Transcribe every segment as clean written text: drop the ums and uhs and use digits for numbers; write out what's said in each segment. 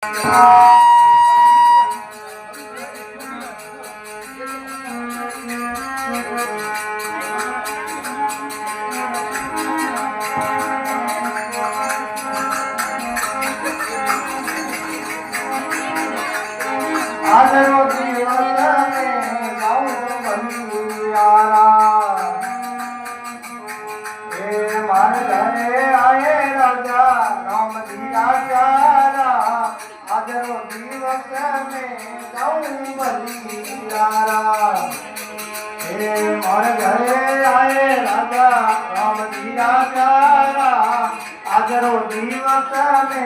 આદરો જીવન મે જાઉં બલિયારા હે માર ઘરે આયે રાજા રામ દીરા પ્યારા આદરો જીવન મે જાઉં બલિયારા હે માર ઘરે આયે રાજા રામ દીરા પ્યારા આદરો જીવન મે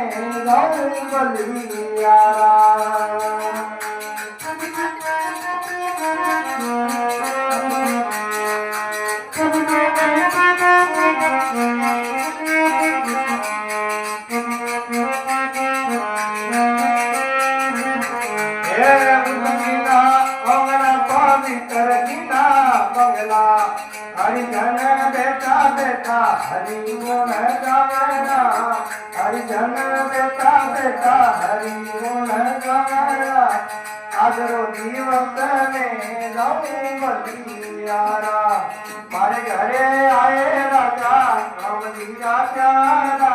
જાઉં બલિયારા हरिजन बेटा बेटा हरि गुण गावना हरिजन बेटा बेटा हरि गुण गावना आदरो जीवत में जाऊं बलियारा मारे घरे आए राजा राम जीरा प्यारा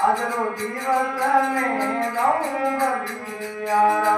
आदरो जीवत में जाऊं बलियारा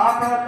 आप